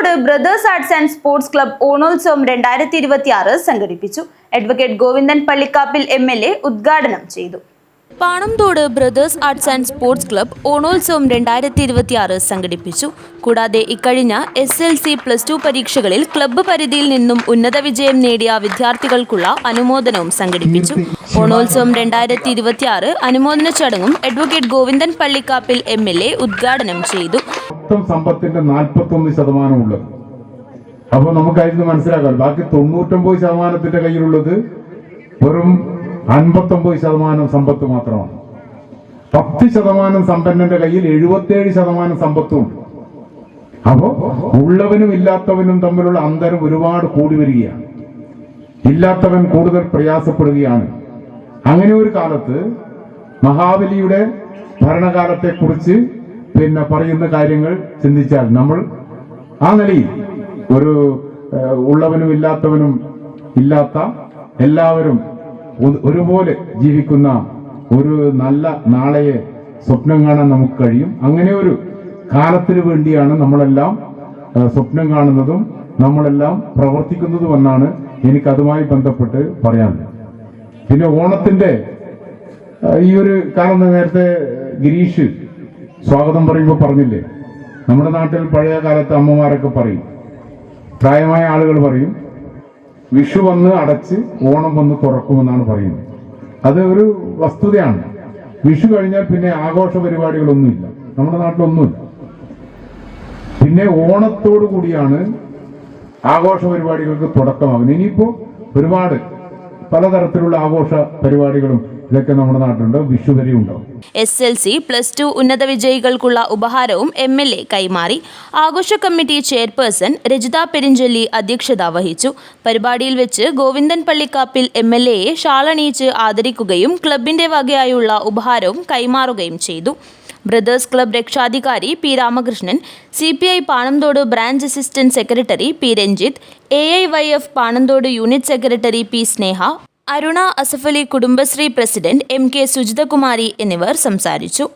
പാണംതോട് brothers arts and sports club ഓണോത്സവം 2026 സംഘടിപ്പിച്ചു. Advocate Govindan Pallikkappil MLA ഉദ്ഘാടനം ചെയ്തു. Panamthode brothers arts and sports club ഓണോത്സവം 2026 സംഘടിപ്പിച്ചു. കൂടാതെ ഇക്കഴിഞ്ഞ SLC+2 പരീക്ഷകളിൽ ക്ലബ്ബ് പരിധിയിൽ നിന്നും ഉന്നത വിജയം നേടിയ വിദ്യാർത്ഥികൾക്കുള്ള അനുമോദനവും സംഘടിപ്പിച്ചു. ഓണോത്സവം 2026 അനുമോദന ചടങ്ങും അഡ്വക്കേറ്റ് ഗോവിന്ദൻ പള്ളിക്കാപ്പിൽ MLA ഉദ്ഘാടനം ചെയ്തു. സമ്പത്തിന്റെ 41% ഉള്ളത്. അപ്പോൾ നമുക്കായിരുന്നു മനസ്സിലാക്കാം, ബാക്കി 99% കയ്യിലുള്ളത് വെറും 59% സമ്പത്ത് മാത്രമാണ്. 10% സമ്പന്നന്റെ കയ്യിൽ 77% സമ്പത്തും. അപ്പോ ഉള്ളവനും ഇല്ലാത്തവനും തമ്മിലുള്ള അന്തരം ഒരുപാട് കൂടി വരികയാണ്. ഇല്ലാത്തവൻ കൂടുതൽ പ്രയാസപ്പെടുകയാണ്. അങ്ങനെ ഒരു കാലത്ത് മഹാബലിയുടെ ഭരണകാലത്തെക്കുറിച്ച് പറയുന്ന കാര്യങ്ങൾ ചിന്തിച്ചാൽ നമ്മൾ ആ നിലയിൽ ഒരു ഉള്ളവനും ഇല്ലാത്തവനും ഇല്ലാത്ത എല്ലാവരും ഒരുപോലെ ജീവിക്കുന്ന ഒരു നല്ല നാളെയെ സ്വപ്നം കാണാൻ നമുക്ക് കഴിയും. അങ്ങനെ ഒരു കാലത്തിന് വേണ്ടിയാണ് നമ്മളെല്ലാം സ്വപ്നം കാണുന്നതും നമ്മളെല്ലാം പ്രവർത്തിക്കുന്നതും എന്നാണ് എനിക്കതുമായി ബന്ധപ്പെട്ട് പറയാനുള്ളത്. പിന്നെ ഓണത്തിന്റെ ഈ ഒരു കാലം നേരത്തെ ഗിരീഷ് സ്വാഗതം പറയുമ്പോൾ പറഞ്ഞില്ലേ, നമ്മുടെ നാട്ടിൽ പഴയ കാലത്ത് അമ്മമാരൊക്കെ പറയും, പ്രായമായ ആളുകൾ പറയും, വിഷു വന്ന് അടച്ച് ഓണം വന്ന് തുറക്കുമെന്നാണ് പറയുന്നത്. അത് ഒരു വസ്തുതയാണ്. വിഷു കഴിഞ്ഞാൽ പിന്നെ ആഘോഷ പരിപാടികളൊന്നുമില്ല, നമ്മുടെ നാട്ടിലൊന്നുമില്ല. പിന്നെ ഓണത്തോടു കൂടിയാണ് ആഘോഷ പരിപാടികൾക്ക് തുടക്കമാകുന്നത്. ഇനിയിപ്പോ ഒരുപാട് പലതരത്തിലുള്ള ആഘോഷ പരിപാടികളും ഇതൊക്കെ നമ്മുടെ നാട്ടിലുണ്ട്. വിഷു വരെ ഉണ്ടാവും. SLC+2 ഉന്നത വിജയികൾക്കുള്ള ഉപഹാരവും MLA കൈമാറി. ആഘോഷ കമ്മിറ്റി ചെയർപേഴ്സൺ രജിത പെരിഞ്ചൊല്ലി അധ്യക്ഷത വഹിച്ചു. പരിപാടിയിൽ വെച്ച് ഗോവിന്ദൻ പള്ളിക്കാപ്പിൽ MLAയെ ഷാളണിയിച്ച് ആദരിക്കുകയും ക്ലബിന്റെ വകയായുള്ള ഉപഹാരവും കൈമാറുകയും ചെയ്തു. ബ്രദേഴ്സ് ക്ലബ് രക്ഷാധികാരി P. Ramakrishnan, CPI Panamthode branch assistant secretary P. Ranjith, AIYF Panamthode unit secretary P. Sneha, Aruna Asafali Kudumbashree president MK Sujithakumari എന്നിവർ സംസാരിച്ചു.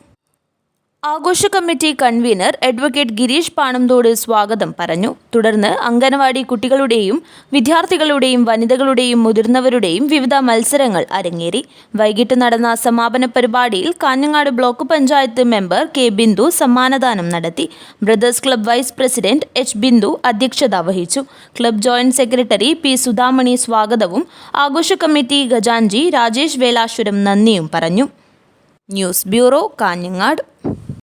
ആഘോഷ committee convener advocate Girish Panamthode സ്വാഗതം പറഞ്ഞു. തുടർന്ന് അംഗനവാടി കുട്ടികളുടെയും വിദ്യാർത്ഥികളുടെയും വനിതകളുടെയും മുതിർന്നവരുടെയും വിവിധ മത്സരങ്ങൾ അരങ്ങേറി. വൈകിട്ട് നടന്ന സമാപന പരിപാടിയിൽ Kanhangad block panchayat member K. Bindu സമ്മാനദാനം നടത്തി. Brothers club vice president H. Bindu അധ്യക്ഷത വഹിച്ചു. Club joint secretary P. Sudhamani സ്വാഗതവും ആഘോഷ കമ്മിറ്റി ഖജാൻജി രാജേഷ് വേലാശ്വരം നന്ദിയും പറഞ്ഞു. News bureau, Kanhangad.